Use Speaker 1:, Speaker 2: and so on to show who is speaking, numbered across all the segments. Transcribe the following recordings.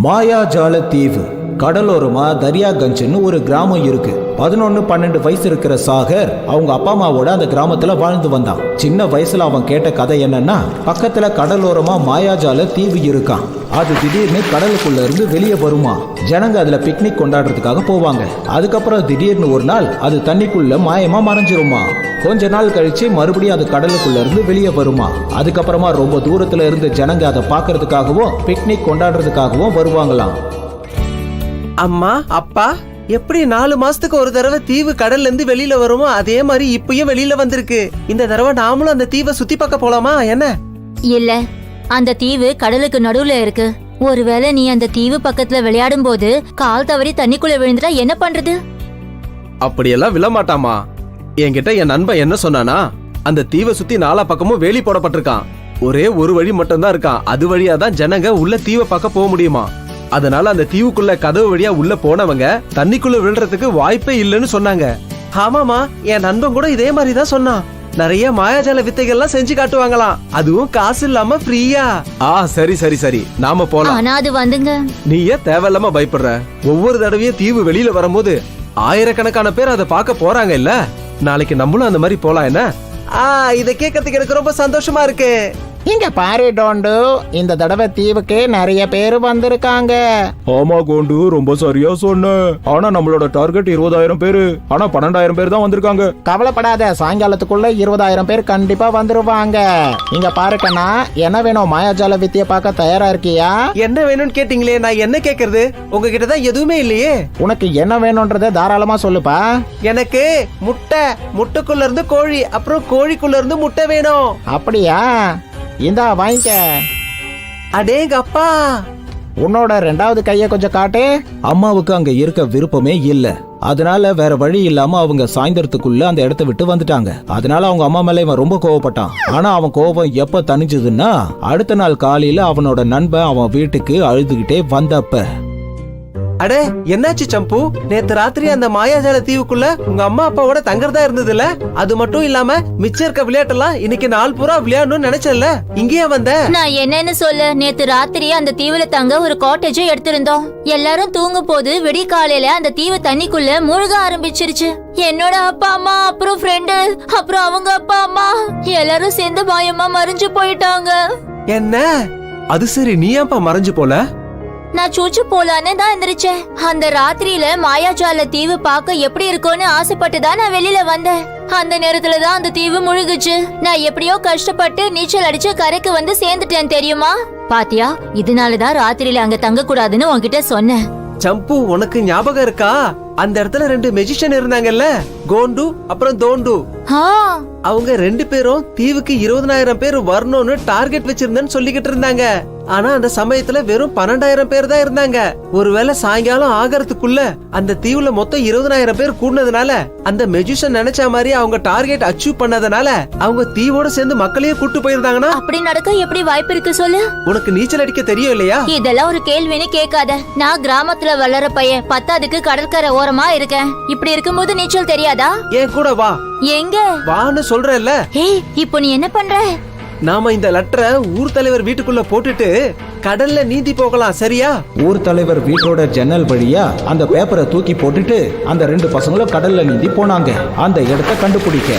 Speaker 1: மாயாஜால தீவு கடலோரமா தரியாகஞ்சுன்னு ஒரு கிராமம் இருக்கு. 11-12 வயசு இருக்கிற சாகர் அவங்க அப்பா அம்மாவோட அந்த கிராமத்துல வாழ்ந்து வந்தான். சின்ன வயசுல அவன் கேட்ட கதை என்னன்னா, பக்கத்துல கடலோரமா மாயாஜால தீவு இருக்கான். அது திடீர்னு கடலுக்குள்ள இருந்து வெளியே வருமா. ஜனங்க அதுல பிக்னிக் கொண்டாடுறதுக்காக போவாங்க. அதுக்கப்புறம் திடீர்னு ஒரு நாள் அது தண்ணிக்குள்ள மாயமா மறைஞ்சிருமா. கொஞ்ச நாள் கழிச்சு மறுபடியும் அது கடலுக்குள்ள இருந்து வெளியே வருமா. அதுக்கப்புறமா ரொம்ப தூரத்துல இருந்து ஜனங்க அதை பாக்குறதுக்காகவும் பிக்னிக் கொண்டாடுறதுக்காகவும் வருவாங்களாம்.
Speaker 2: அம்மா அப்பா எப்படி 4 மாசத்துக்கு ஒரு தடவை தீவு கடல்ல இருந்து வெளியில வருமோ அதே மாதிரி இப்பயும் வெளியில வந்திருக்கு. இந்த தடவை நாமளும் அந்த தீவை சுத்தி பார்க்க போலாமா என்ன?
Speaker 3: இல்ல, அந்த தீவு கடலுக்கு நடுவுல இருக்கு. ஒருவேளை நீ அந்த தீவு பக்கத்துல விளையாடும் போது கால் தவறி தண்ணிக்குள்ள விழுந்துட்டா என்ன பண்றது?
Speaker 2: அப்படியெல்லாம் விழமாட்டாமா. என்கிட்ட என் நண்பன் என்ன சொன்னானா, அந்த தீவை சுத்தி 4 பக்கமும் வேலி போடப்பட்டிருக்கான். ஒரே ஒரு வழி மட்டும் தான் இருக்கான். அது வழியா தான் ஜனங்க உள்ள தீவை பார்க்க போக முடியுமா. அதனால அந்த தீவுக்குள்ள கதவு வழியா உள்ள போனவங்க தண்ணிக்குள்ள விழுறதுக்கு வாய்ப்பே இல்லைன்னு சொன்னாங்க. ஆமாமா, என் நண்பன் கூட இதே மாதிரி தான் சொன்னான். நிறைய மாயாஜால வித்தைகள்லாம் செஞ்சு காட்டுவாங்களாம், அதுவும் காசு இல்லாம ஃப்ரீயா. சரி சரி சரி, நாம போலாம்.
Speaker 3: ஆனா அது வந்துங்க,
Speaker 2: நீ ஏன் தேவையில்லாம பயப்படுற? ஒவ்வொரு தடவையும் தீவு வெளியில வரும்போது ஆயிரக்கணக்கான பேர் அதை பார்க்க போறாங்க இல்ல. நாளைக்கு நம்மளும் அந்த மாதிரி போலாம் என்ன? இத கேட்கறதுக்கு எனக்கு ரொம்ப சந்தோஷமா இருக்கு.
Speaker 4: இங்க பாரு டோண்டு, இந்த தடவை தீவுக்கு நிறைய பேர் வந்திருக்காங்க.
Speaker 1: ஆமா கோண்டு, ரொம்ப சரியா சொன்ன. ஆனா நம்மளோட டார்கெட் 20,000 பேரு. ஆனா 12,000 பேர் தான் வந்திருக்காங்க.
Speaker 4: கவலைப்படாத, சாயங்காலத்துக்குள்ள 20,000 பேர் கண்டிப்பா வந்துருவாங்க. இங்க பாரு கண்ணா, என்ன வேணும்? மாயாஜால வித்தியை பார்க்க தயாரா இருக்கியா?
Speaker 2: என்ன வேணும்னு கேட்டீங்களே, நான் என்ன கேக்குறது? உங்ககிட்ட தான் எதுவுமே இல்லையே.
Speaker 4: உனக்கு என்ன வேணும்ன்றத தாராளமா சொல்லுப்பா.
Speaker 2: எனக்கு முட்டை, முட்டைக்குள்ள இருந்து கோழி, அப்புறம் கோழிக்குள்ள இருந்து முட்டை வேணும்.
Speaker 4: அப்படியா? இந்தா வாங்கிக்க.
Speaker 2: அடேங்க அப்பா,
Speaker 4: உன்னோட 2வது கைய கொஞ்சம் காட்டு.
Speaker 1: அம்மாவுக்கு அங்க இருக்க விருப்பமே இல்ல. அதனால வேற வழி இல்லாம அவங்க சாயந்தரத்துக்குள்ள அந்த இடத்த விட்டு வந்துட்டாங்க. அதனால அவங்க அம்மா மேல இவன் ரொம்ப கோவப்பட்டான். ஆனா அவன் கோபம் எப்ப தணிஞ்சதுன்னா, அடுத்த நாள் காலையில அவனோட நண்பன் அவன் வீட்டுக்கு அழுதுகிட்டே வந்தப்ப.
Speaker 2: அடே என்னாச்சு சம்பு? நேத்து ராத்திரி அந்த மாயாஜால தீவுக்குள்ள உங்க அம்மா அப்பாவோட தங்கறதா இருந்ததுல, அது மட்டும் இல்லாம மிச்சம் இருக்க விளையாட்டெல்லாம் இன்னைக்கு நாள் பூரா விளையாடணும்னு நினைச்சல, இங்கேயே வந்த?
Speaker 3: நான் என்னன்னு சொல்ல, நேத்து ராத்திரி அந்த தீவுல தங்க ஒரு காட்டேஜ் எடுத்திருந்தோம். எல்லாரும் தூங்கும் போது விடிய காலையில அந்த தீவு தண்ணிக்குள்ள மூழ்க ஆரம்பிச்சிருச்சு. என்னோட அப்பா அம்மா, அப்புறம் ஃப்ரெண்டு, அப்புறம் அவங்க அப்பா அம்மா எல்லாரும் சேர்ந்து பயமா மறைஞ்சு போயிட்டாங்க.
Speaker 2: என்ன? அது சரி, நீ ஏன்பா மறைஞ்சு போல?
Speaker 3: நான் சூச்சு போலான்னு தான் எந்திரிச்சேன். அந்த ராத்திரியில மாயாஜால தீவு பார்க்க எப்படி இருக்கும்னு ஆசைப்பட்டு தான் நான் வெளியில வந்தேன். அந்த நேரத்துல தான் அந்த தீவு முழுகுச்சு. நான் எப்படியோ கஷ்டப்பட்டு நீச்சல் அடிச்சு கரைக்கு வந்து சேர்ந்துட்டேன் தெரியுமா? பாத்தியா, இதனாலதான் ராத்திரியில அங்க தங்க கூடாதுன்னு உன்கிட்ட சொன்னேன்.
Speaker 2: சம்பு, உனக்கு ஞாபகம் இருக்கா? அந்த இடத்துல 2 மெஜிஷியன் இருந்தாங்கல்ல, கோண்டு அப்புறம் தோண்டு. அவங்க 2 பேரும் தீவுக்கு 20,000 பேர் வரணும்னு டார்கெட் வச்சிருந்தேன்னு சொல்லிக்கிட்டு இருந்தாங்க. ஆனா அந்த சமயத்துல வெறும் 12,000 பேர் தான் இருந்தாங்க. ஒருவேளை சாயங்காலம் ஆகறதுக்குள்ள அந்த தீவுல மொத்தம் 20,000 பேர் கூடுனதுனால அந்த மெஜிஷியன் நினைச்ச மாதிரி அவங்க டார்கெட் அச்சீவ் பண்ணதுனால அவங்க தீவோட சேர்ந்து மக்களையே கூட்டு போயிருந்தாங்கன்னா
Speaker 3: அப்படி நடக்க எப்படி வாய்ப்பு இருக்கு சொல்லு?
Speaker 2: உனக்கு நீச்சல் அடிக்க தெரியும் இல்லையா?
Speaker 3: இதெல்லாம் ஒரு கேள்வின்னு கேட்காத. நான் கிராமத்துல வளர பையன், 10க்கு கடற்கரை ஓரமா இருக்கேன். இப்படி இருக்கும்போது நீச்சல் தெரியாதா?
Speaker 2: ஏன் கூட வா.
Speaker 3: எங்க
Speaker 2: வான்னு சொல்றேன்ல.
Speaker 3: ஏய், இப்போ நீ என்ன பண்ற?
Speaker 2: நாம இந்த லெட்டரை ஊர் தலைவர் வீட்டுக்குள்ள போட்டுட்டு கடல்ல நீந்தி போகலாம், சரியா?
Speaker 1: ஊர் தலைவர் வீட்டோட ஜன்னல் வழியா அந்த பேப்பரை தூக்கி போட்டுட்டு அந்த 2 பசங்களும் கடல்ல நீந்தி போனாங்க அந்த இடத்தை கண்டுபிடிக்க.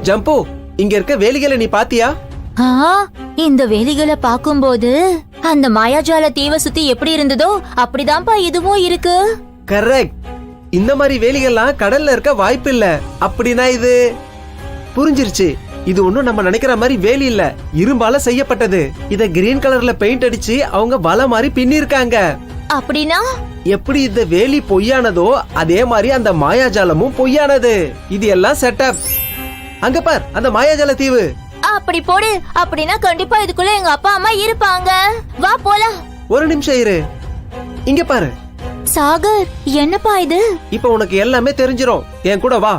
Speaker 2: ஜம்பு, இங்க இருக்க வேலிகளை நீ பாத்தியா?
Speaker 3: இந்த வேலிகளை பாக்கும்போது அந்த மாயாஜால தீவை சுத்தி எப்படி இருந்ததோ அப்படிதான்ப்பா இதுவும் இருக்கு.
Speaker 2: கரெக்ட். இந்த மாதிரி வேலிகள்லாம் கடல்ல இருக்க வாய்ப்பு இல்ல. அப்படின்னா இது புரிஞ்சிருச்சு. இது ஒண்ணும் நம்ம நினைக்கிற மாதிரி வேலி இல்ல, இரும்பால செய்யப்பட்டது. இத கிரீன் கலர்ல பெயிண்ட் அடிச்சு அவங்க வலை மாதிரி பின்னிருக்காங்க.
Speaker 3: அப்படின்னா
Speaker 2: எப்படி இந்த வேலி பொய்யானதோ அதே மாதிரி அந்த மாயாஜாலமும் பொய்யானது. இது எல்லாம் செட்டப். அங்க பார், அந்த மாயாஜால தீவு.
Speaker 3: அப்படி போடு. அப்படின்னா கண்டிப்பா இதுக்குள்ள எங்க அப்பா அம்மா இருப்பாங்க. வா போலாம்.
Speaker 2: ஒரு நிமிஷம் இரு, இங்க பாரு.
Speaker 3: சாகர், என்னப்பா இது?
Speaker 2: இப்ப உனக்கு எல்லாமே தெரிஞ்சிரும், என் கூட வா.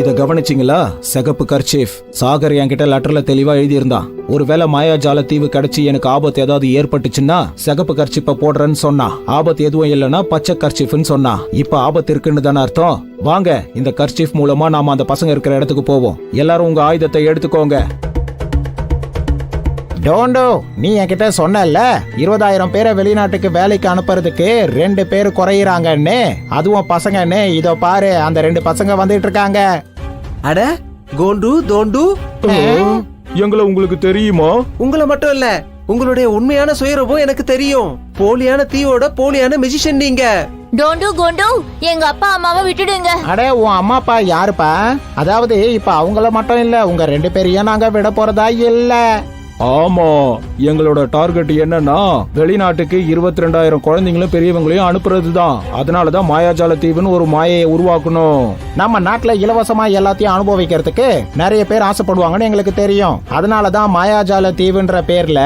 Speaker 1: இத கவனிச்சிங்களா? சிகப்பு கர்ச்சீஃப். சாகர் என்கிட்ட லெட்டர்ல தெளிவா எழுதியிருந்தான். ஒருவேளை மாயாஜால தீவு கிடைச்சி எனக்கு ஆபத்து ஏதாவது ஏற்பட்டுச்சுன்னா சிகப்பு கர்ச்சீப்ப போடுறேன்னு சொன்னா. ஆபத்து எதுவும் இல்லைன்னா பச்சை கர்ச்சீஃப்னு சொன்னா. இப்ப ஆபத்து இருக்குன்னு தானே அர்த்தம். வாங்க, இந்த கர்ச்சீஃப் மூலமா நாம அந்த பசங்க இருக்கிற இடத்துக்கு போவோம். எல்லாரும் உங்க ஆயுதத்தை எடுத்துக்கோங்க.
Speaker 4: டோண்டோ, நீ என்கிட்ட சொன்னல 20,000 பேரை வெளிநாட்டுக்கு வேலைக்கு அனுப்புறதுக்கு 2 பேர் குறையிறாங்கன்னு. அதுவும் பசங்கன்னு. இதோ பாரு, அந்த 2 பசங்க வந்துட்டு இருக்காங்க.
Speaker 2: அட கோண்டு தோண்டு,
Speaker 1: எங்களை உங்களுக்கு தெரியுமா?
Speaker 2: உங்களை மட்டும் இல்ல, உங்களுடைய உண்மையான சுயரூபம் எனக்கு தெரியும். போலியான தீவோட போலியான மெஜிஷியன் நீங்க.
Speaker 3: டோண்டு கோண்டு, எங்க அப்பா அம்மாவை விட்டுடுங்க.
Speaker 4: அடே, உன் அம்மா அப்பா யாருப்பா? அதாவது இப்ப அவங்கள மட்டும் இல்ல, உங்க 2 பேரையும் நாங்க விட போறதா இல்ல.
Speaker 1: ஆமா, எங்களோட டார்கெட் என்னன்னா வெளிநாட்டுக்கு 22,000 குழந்தைங்களும் பெரியவங்களையும் அனுப்புறதுதான். அதனாலதான் மாயாஜால தீவுன்னு ஒரு மாயையை உருவாக்கணும்.
Speaker 4: நம்ம நாட்டுல இலவசமா எல்லாத்தையும் அனுபவிக்கிறதுக்கு நிறைய பேர் ஆசைப்படுவாங்கன்னு எங்களுக்கு தெரியும். அதனாலதான் மாயாஜால தீவுன்ற பேர்ல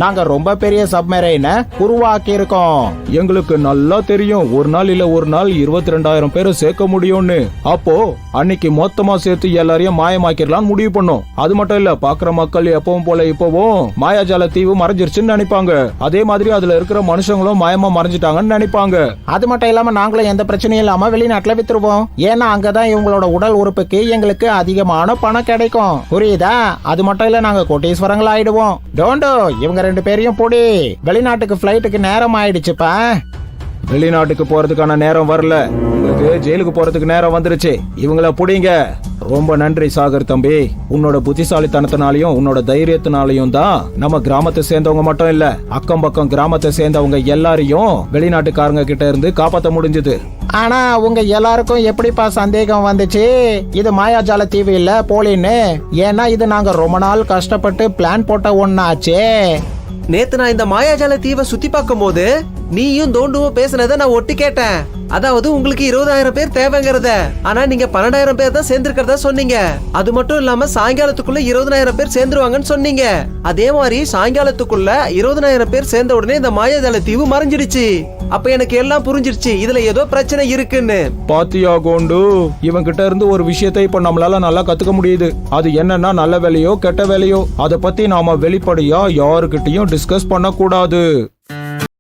Speaker 4: நாங்க ரொம்ப பெரிய சப்மரைனை உருவாக்கி இருக்கோம்.
Speaker 1: எங்களுக்கு நல்லா தெரியும், ஒரு நாள் இல்ல ஒரு நாள் 22,000 பேரை சேர்க்க முடியும்னு. அப்போ அன்னைக்கு மொத்தமா சேர்த்து எல்லாரையும் மாயமாக்கிடலாம்னு முடிவு பண்ணோம். அது மட்டும் இல்ல, பாக்குற மக்கள் எப்பவும் போல இப்பவும் மாயாஜால தீவு மறைஞ்சிருச்சுன்னு நினைப்பாங்க. அதே மாதிரி அதுல இருக்கிற மனுஷங்களும் மாயமா மறைஞ்சிட்டாங்கன்னு நினைப்பாங்க.
Speaker 4: அது மட்டும் இல்லாம நாங்களும் எந்த பிரச்சனையும் இல்லாம வெளிநாட்டுல வித்துருவோம். ஏன்னா அங்கதான் இவங்களோட உடல் உறுப்புக்கு எங்களுக்கு அதிகமான பணம் கிடைக்கும். புரியுதா? அது மட்டும் இல்ல, நாங்க கோட்டீஸ்வரங்கள் ஆயிடுவோம். டோண்டோ, இவங்க 2 பேரையும் போடி. வெளிநாட்டுக்கு பிளைட்டுக்கு நேரம் ஆயிடுச்சுப்பா.
Speaker 1: வெளிநாட்டுக்கு போறதுக்கான நேரம் வரல, உங்களுக்கு ஜெயிலுக்கு போறதுக்கு நேரம் வந்துருச்சு. இவங்கள புடிங்க. ரொம்ப நன்றி சாகர் தம்பி. உன்னோட புத்திசாலித்தனத்தினாலையும் உன்னோட தைரியத்தினாலையும் தான் நம்ம கிராமத்தை சேர்ந்தவங்க மட்டும் இல்ல, அக்கம் பக்கம் கிராமத்தை சேர்ந்தவங்க எல்லாரையும் வெளிநாட்டுக்காரங்க கிட்ட இருந்து காப்பாற்ற முடிஞ்சது.
Speaker 4: ஆனா உங்க எல்லாருக்கும் எப்படிப்பா சந்தேகம் வந்துச்சு இது மாயாஜால தீவு இல்ல போலின்னு? ஏன்னா இது நாங்க ரொம்ப நாள் கஷ்டப்பட்டு பிளான் போட்ட ஒண்ணாச்சே.
Speaker 2: நேத்து நான் இந்த மாயாஜால தீவை சுத்தி பார்க்கும் போது நீயும் தோண்டுவும் பேசுனதை நான் ஒட்டி கேட்டேன். அதாவது உங்களுக்கு 20,000 பேர் தேவைங்கிறத. ஆனா நீங்க 12,000 பேர் தான் சேர்ந்திருக்கிறதா சொன்னீங்க. அது மட்டும் இல்லாம சாயங்காலத்துக்குள்ள 20,000 பேர் சேர்ந்துருவாங்கன்னு சொன்னீங்க. அதே மாதிரி சாயங்காலத்துக்குள்ள 20,000 பேர் சேர்ந்த உடனே இந்த மாயாஜால தீவு மறைஞ்சிடுச்சு. அப்ப எனக்கு எல்லாம் புரிஞ்சிருச்சு, இதுல ஏதோ பிரச்சனை இருக்குன்னு.
Speaker 1: பாத்தியா கோண்டு, இவன் கிட்ட இருந்து ஒரு விஷயத்தை இப்ப நம்மளால நல்லா கத்துக்க முடியுது. அது என்னன்னா, நல்ல வேலையோ கெட்ட வேலையோ அதை பத்தி நாம வெளிப்படையா யாருக்கிட்டையும் டிஸ்கஸ் பண்ண கூடாது.